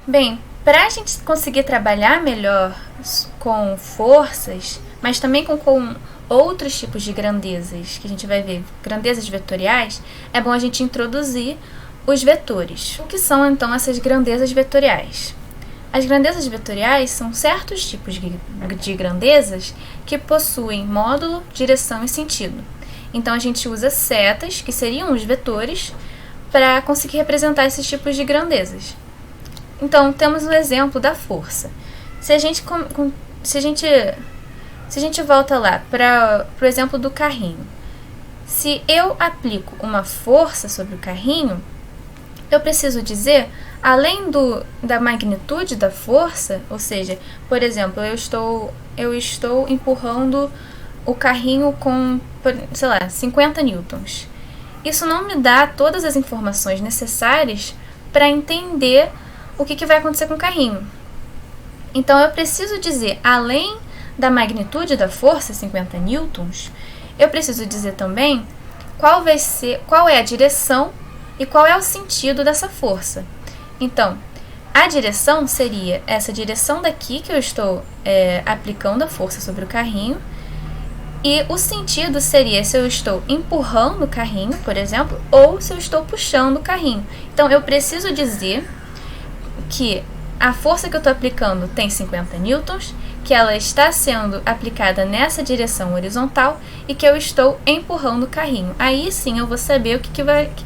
Bem, para a gente conseguir trabalhar melhor com forças, mas também com outros tipos de grandezas, que a gente vai ver, grandezas vetoriais, é bom a gente introduzir os vetores. O que são, então, essas grandezas vetoriais? As grandezas vetoriais são certos tipos de grandezas que possuem módulo, direção e sentido. Então, a gente usa setas, que seriam os vetores, para conseguir representar esses tipos de grandezas. Então, temos o exemplo da força. Se a gente volta lá para o exemplo do carrinho, se eu aplico uma força sobre o carrinho, eu preciso dizer, além da magnitude da força, ou seja, por exemplo, eu estou empurrando o carrinho com, sei lá, 50 newtons. Isso não me dá todas as informações necessárias para entender o que vai acontecer com o carrinho. Então, eu preciso dizer, além da magnitude da força, 50 newtons, eu preciso dizer também qual é a direção e qual é o sentido dessa força. Então, a direção seria essa direção daqui que eu estou aplicando a força sobre o carrinho, e o sentido seria se eu estou empurrando o carrinho, por exemplo, ou se eu estou puxando o carrinho. Então, eu preciso dizer que a força que eu estou aplicando tem 50 newtons, que ela está sendo aplicada nessa direção horizontal e que eu estou empurrando o carrinho. Aí sim eu vou saber o que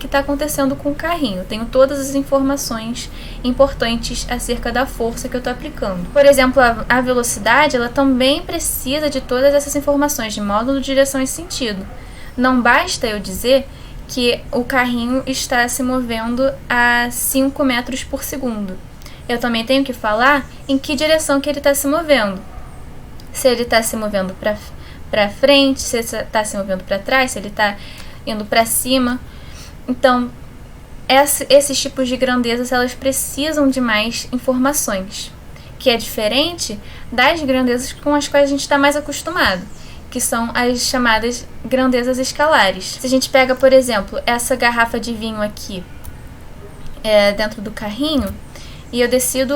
está acontecendo com o carrinho. Eu tenho todas as informações importantes acerca da força que eu estou aplicando. Por exemplo, a velocidade, ela também precisa de todas essas informações de módulo, direção e sentido. Não basta eu dizer que o carrinho está se movendo a 5 metros por segundo. Eu também tenho que falar em que direção que ele está se movendo. Se ele está se movendo para frente, se ele está se movendo para trás, se ele está indo para cima. Então, esses tipos de grandezas, elas precisam de mais informações, que é diferente das grandezas com as quais a gente está mais acostumado, que são as chamadas grandezas escalares. Se a gente pega, por exemplo, essa garrafa de vinho aqui dentro do carrinho, e eu decido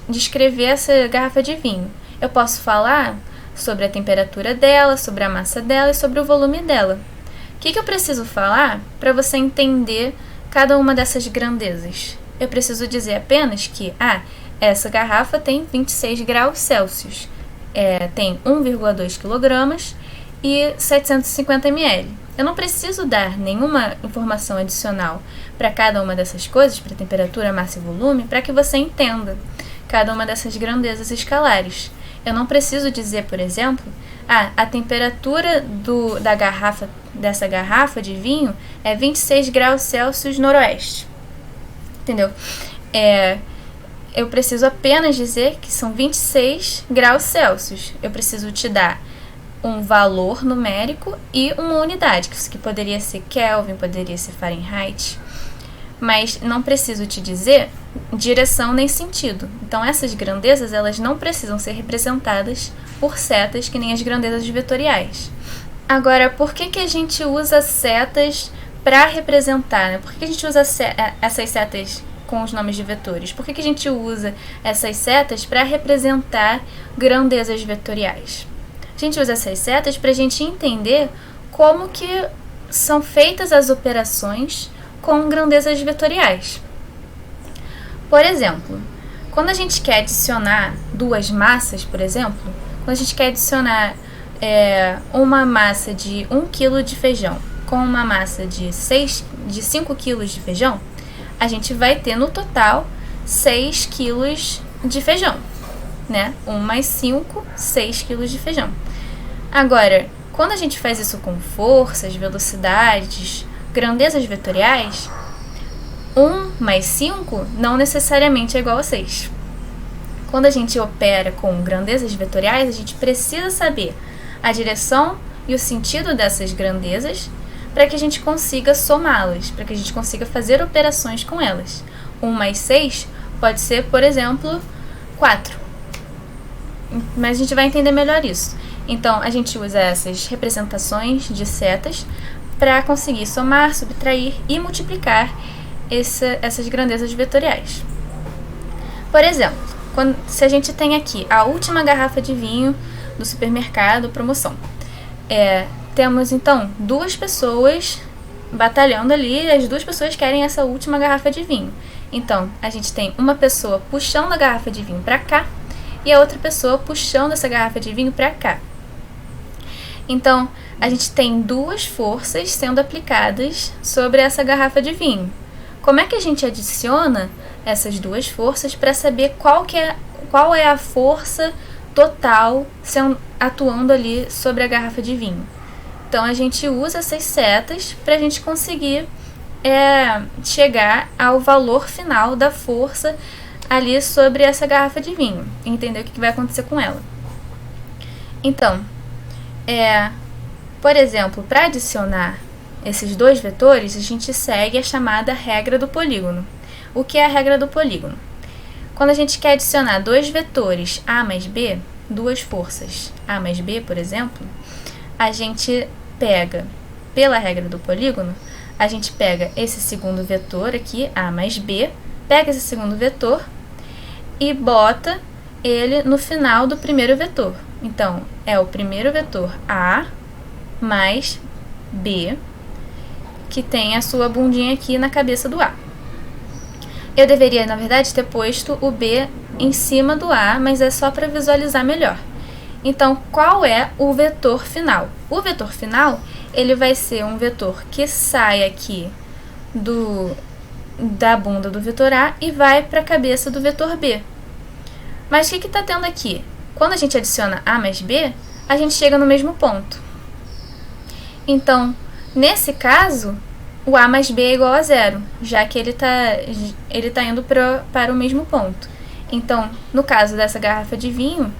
descrever essa garrafa de vinho. Eu posso falar sobre a temperatura dela, sobre a massa dela e sobre o volume dela. O que eu preciso falar para você entender cada uma dessas grandezas? Eu preciso dizer apenas que essa garrafa tem 26 graus Celsius, tem 1,2 kg e 750 ml. Eu não preciso dar nenhuma informação adicional para cada uma dessas coisas, para temperatura, massa e volume, para que você entenda cada uma dessas grandezas escalares. Eu não preciso dizer, por exemplo, a temperatura dessa garrafa de vinho é 26 graus Celsius noroeste. Entendeu? Eu preciso apenas dizer que são 26 graus Celsius. Eu preciso te dar um valor numérico e uma unidade, que poderia ser Kelvin, poderia ser Fahrenheit, mas não preciso te dizer direção nem sentido. Então, essas grandezas, elas não precisam ser representadas por setas, que nem as grandezas vetoriais. Agora, por que a gente usa setas para representar, né? Por que a gente usa essas setas com os nomes de vetores? Por que a gente usa essas setas para representar grandezas vetoriais? A gente usa essas setas para a gente entender como que são feitas as operações com grandezas vetoriais. Por exemplo, quando a gente quer adicionar duas massas, por exemplo, quando a gente quer adicionar uma massa de 1 kg de feijão com uma massa de 5 kg de feijão, a gente vai ter no total 6 kg de feijão, né? 1 mais 5, 6 kg de feijão. Agora, quando a gente faz isso com forças, velocidades, grandezas vetoriais, 1 mais 5 não necessariamente é igual a 6. Quando a gente opera com grandezas vetoriais, a gente precisa saber a direção e o sentido dessas grandezas para que a gente consiga somá-las, para que a gente consiga fazer operações com elas. 1 mais 6 pode ser, por exemplo, 4. Mas a gente vai entender melhor isso. Então, a gente usa essas representações de setas para conseguir somar, subtrair e multiplicar essas grandezas vetoriais. Por exemplo, se a gente tem aqui a última garrafa de vinho do supermercado, promoção. Temos, então, duas pessoas batalhando ali, e as duas pessoas querem essa última garrafa de vinho. Então, a gente tem uma pessoa puxando a garrafa de vinho para cá e a outra pessoa puxando essa garrafa de vinho para cá. Então, a gente tem duas forças sendo aplicadas sobre essa garrafa de vinho. Como é que a gente adiciona essas duas forças para saber qual é a força total atuando ali sobre a garrafa de vinho? Então, a gente usa essas setas para a gente conseguir chegar ao valor final da força ali sobre essa garrafa de vinho, entender o que vai acontecer com ela. Então, por exemplo, para adicionar esses dois vetores, a gente segue a chamada regra do polígono. O que é a regra do polígono? Quando a gente quer adicionar dois vetores A mais B, duas forças A mais B, por exemplo, a gente pega, pela regra do polígono, a gente pega esse segundo vetor aqui, A mais B, pega esse segundo vetor e bota ele no final do primeiro vetor. Então, é o primeiro vetor A mais B, que tem a sua bundinha aqui na cabeça do A. Eu deveria, na verdade, ter posto o B em cima do A, mas é só para visualizar melhor. Então, qual é o vetor final? O vetor final, ele vai ser um vetor que sai aqui da bunda do vetor A e vai para a cabeça do vetor B. Mas o que está tendo aqui? Quando a gente adiciona A mais B, a gente chega no mesmo ponto. Então, nesse caso, o A mais B é igual a zero, já que ele tá indo para o mesmo ponto. Então, no caso dessa garrafa de vinho,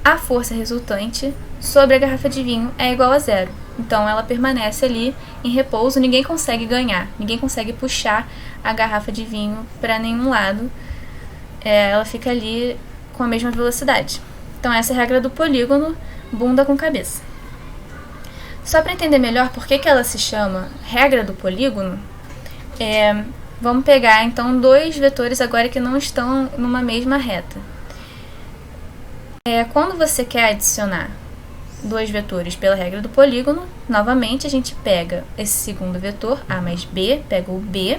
a força resultante sobre a garrafa de vinho é igual a zero. Então, ela permanece ali em repouso, ninguém consegue ganhar, ninguém consegue puxar a garrafa de vinho para nenhum lado. Ela fica ali com a mesma velocidade. Então, essa é a regra do polígono, bunda com cabeça. Só para entender melhor por que ela se chama regra do polígono, vamos pegar então dois vetores agora que não estão numa mesma reta. Quando você quer adicionar dois vetores pela regra do polígono, novamente a gente pega esse segundo vetor, A mais B, pega o B,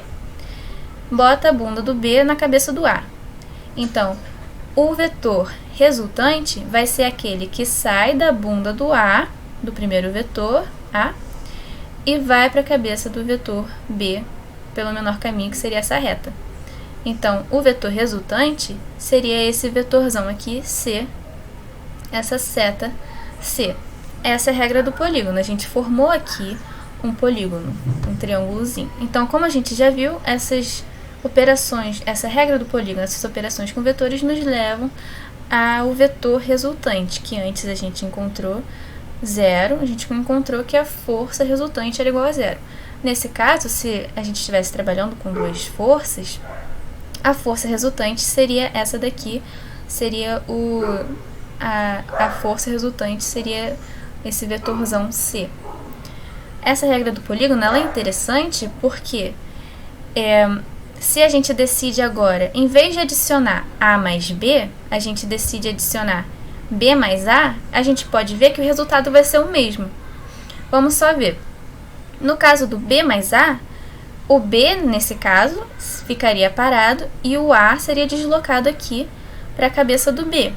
bota a bunda do B na cabeça do A. Então, o vetor resultante vai ser aquele que sai da bunda do A, do primeiro vetor, A, e vai para a cabeça do vetor B, pelo menor caminho, que seria essa reta. Então, o vetor resultante seria esse vetorzão aqui, C, essa seta C. Essa é a regra do polígono. A gente formou aqui um polígono, um triângulozinho. Então, como a gente já viu, essas operações, essa regra do polígono, essas operações com vetores nos levam ao vetor resultante, que antes a gente encontrou zero, a gente encontrou que a força resultante era igual a zero. Nesse caso, se a gente estivesse trabalhando com duas forças, a força resultante seria essa daqui, seria a força resultante seria esse vetorzão C. Essa regra do polígono ela é interessante porque se a gente decide agora, em vez de adicionar A mais B, a gente decide adicionar B mais A, a gente pode ver que o resultado vai ser o mesmo. Vamos só ver. No caso do B mais A, o B, nesse caso, ficaria parado e o A seria deslocado aqui para a cabeça do B.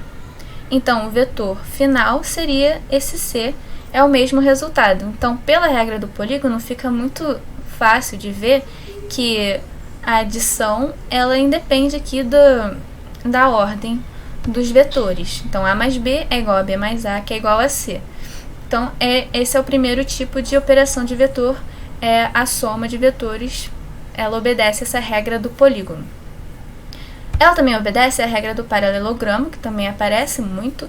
Então, o vetor final seria esse C, é o mesmo resultado. Então, pela regra do polígono, fica muito fácil de ver que a adição ela independe aqui da ordem dos vetores. Então, A mais B é igual a B mais A, que é igual a C. Então, esse é o primeiro tipo de operação de vetor, a soma de vetores, ela obedece essa regra do polígono. Ela também obedece a regra do paralelogramo, que também aparece muito,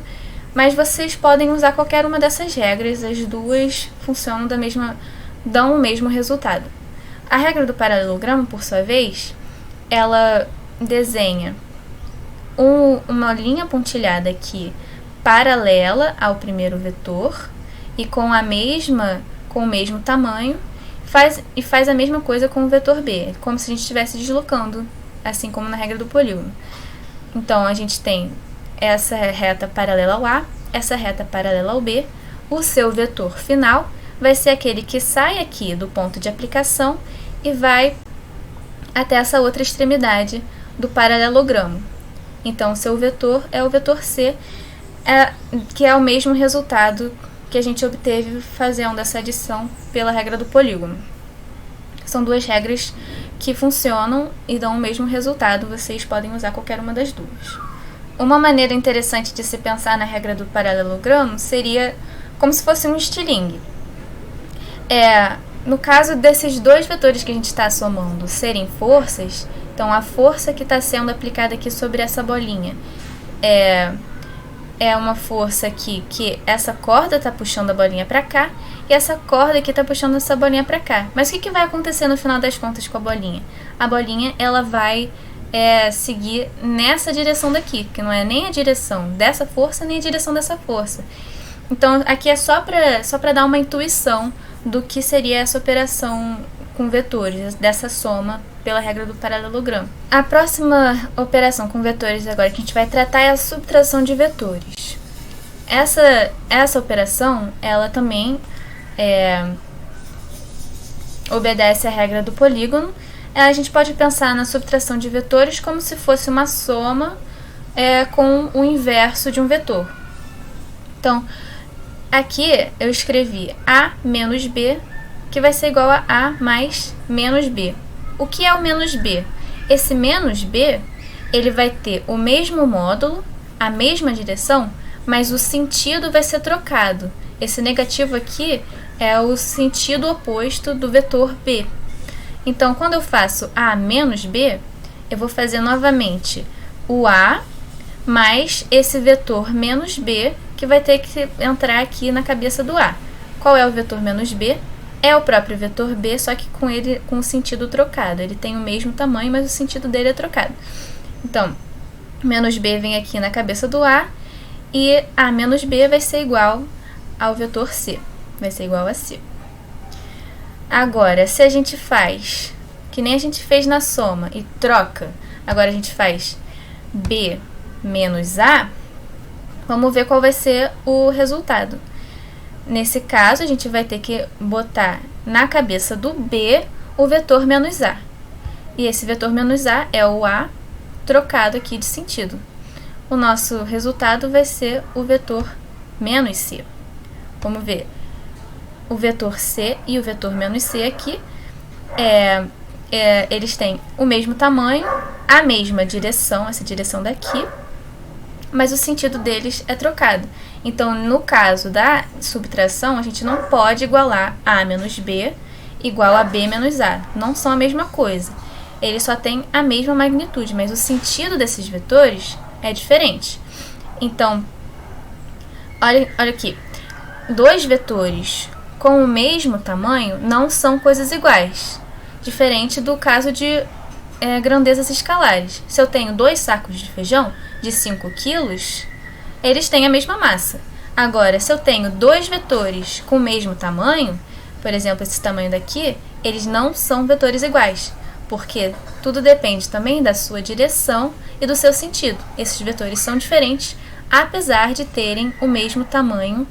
mas vocês podem usar qualquer uma dessas regras, as duas funcionam dão o mesmo resultado. A regra do paralelogramo, por sua vez, ela desenha uma linha pontilhada aqui paralela ao primeiro vetor e com o mesmo tamanho, faz a mesma coisa com o vetor B, como se a gente estivesse deslocando, assim como na regra do polígono. Então, a gente tem essa reta paralela ao A, essa reta paralela ao B. O seu vetor final vai ser aquele que sai aqui do ponto de aplicação e vai até essa outra extremidade do paralelogramo. Então, o seu vetor é o vetor C, que é o mesmo resultado que a gente obteve fazendo essa adição pela regra do polígono. São duas regras que funcionam e dão o mesmo resultado, vocês podem usar qualquer uma das duas. Uma maneira interessante de se pensar na regra do paralelogramo seria como se fosse um estilingue. No caso desses dois vetores que a gente está somando serem forças, então a força que está sendo aplicada aqui sobre essa bolinha é uma força aqui que essa corda está puxando a bolinha para cá e essa corda aqui está puxando essa bolinha para cá. Mas o que vai acontecer no final das contas com a bolinha? A bolinha ela vai seguir nessa direção daqui, que não é nem a direção dessa força nem a direção dessa força. Então aqui é só para dar uma intuição do que seria essa operação com vetores, dessa soma pela regra do paralelogramo. A próxima operação com vetores agora que a gente vai tratar é a subtração de vetores. Essa operação, ela também obedece à regra do polígono. A gente pode pensar na subtração de vetores como se fosse uma soma com o inverso de um vetor. Então, aqui eu escrevi A menos B, que vai ser igual a A mais menos B. O que é o menos B? Esse menos B, ele vai ter o mesmo módulo, a mesma direção, mas o sentido vai ser trocado. Esse negativo aqui é o sentido oposto do vetor B. Então, quando eu faço A menos B, eu vou fazer novamente o A mais esse vetor menos B, que vai ter que entrar aqui na cabeça do A. Qual é o vetor menos B? É o próprio vetor B, só que com o sentido trocado. Ele tem o mesmo tamanho, mas o sentido dele é trocado. Então, menos B vem aqui na cabeça do A, e A menos B vai ser igual ao vetor C. Vai ser igual a C. Agora, se a gente faz, que nem a gente fez na soma, e troca, agora a gente faz B menos A, vamos ver qual vai ser o resultado. Nesse caso, a gente vai ter que botar na cabeça do B o vetor menos A. E esse vetor menos A é o A trocado aqui de sentido. O nosso resultado vai ser o vetor menos C. Vamos ver. O vetor C e o vetor menos C aqui, eles têm o mesmo tamanho, a mesma direção, essa direção daqui, mas o sentido deles é trocado. Então, no caso da subtração, a gente não pode igualar A menos B igual a B menos A. Não são a mesma coisa. Eles só têm a mesma magnitude, mas o sentido desses vetores é diferente. Então, olha aqui. Dois vetores com o mesmo tamanho não são coisas iguais. Diferente do caso de grandezas escalares. Se eu tenho 2 sacos de feijão de 5 quilos, eles têm a mesma massa. Agora, se eu tenho 2 vetores com o mesmo tamanho, por exemplo, esse tamanho daqui, eles não são vetores iguais, porque tudo depende também da sua direção e do seu sentido. Esses vetores são diferentes, apesar de terem o mesmo tamanho,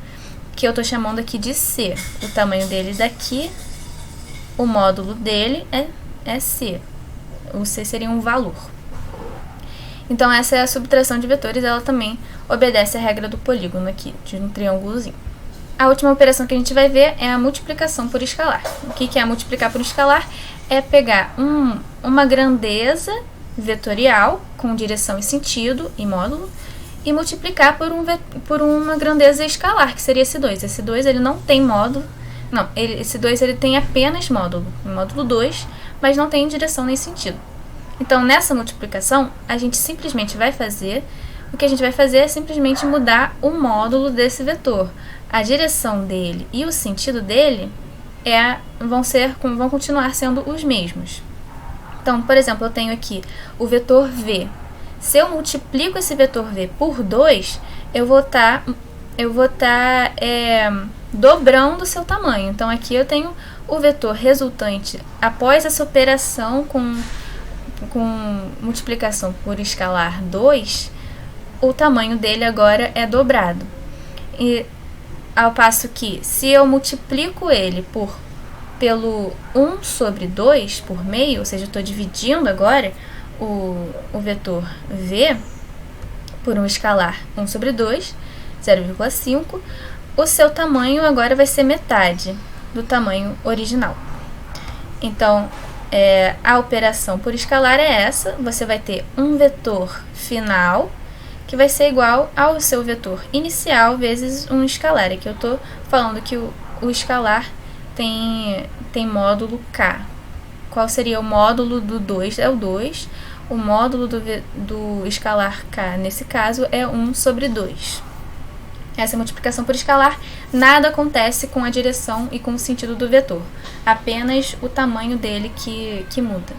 que eu estou chamando aqui de C. O tamanho dele daqui, o módulo dele é C. O C seria um valor. Então, essa é a subtração de vetores, ela também obedece à regra do polígono aqui, de um triângulozinho. A última operação que a gente vai ver é a multiplicação por escalar. O que é multiplicar por escalar? É pegar uma grandeza vetorial com direção e sentido e módulo e multiplicar por uma grandeza escalar, que seria esse 2. Esse 2 ele não tem módulo, esse 2 ele tem apenas módulo 2, mas não tem direção nem sentido. Então, nessa multiplicação, a gente simplesmente vai fazer, o que a gente vai fazer é simplesmente mudar o módulo desse vetor. A direção dele e o sentido dele vão continuar sendo os mesmos. Então, por exemplo, eu tenho aqui o vetor V. Se eu multiplico esse vetor V por 2, eu vou estar dobrando o seu tamanho. Então, aqui eu tenho o vetor resultante após essa operação com com multiplicação por escalar 2, o tamanho dele agora é dobrado. E ao passo que, se eu multiplico ele pelo 1 sobre 2 por meio, ou seja, eu estou dividindo agora o vetor v por um escalar 1 sobre 2, 0,5, o seu tamanho agora vai ser metade do tamanho original. Então, a operação por escalar é essa. Você vai ter um vetor final que vai ser igual ao seu vetor inicial vezes um escalar. Aqui eu estou falando que o escalar tem módulo k. Qual seria o módulo do 2? É o 2. O módulo do escalar k, nesse caso, é 1 sobre 2. Essa multiplicação por escalar, nada acontece com a direção e com o sentido do vetor. Apenas o tamanho dele que muda.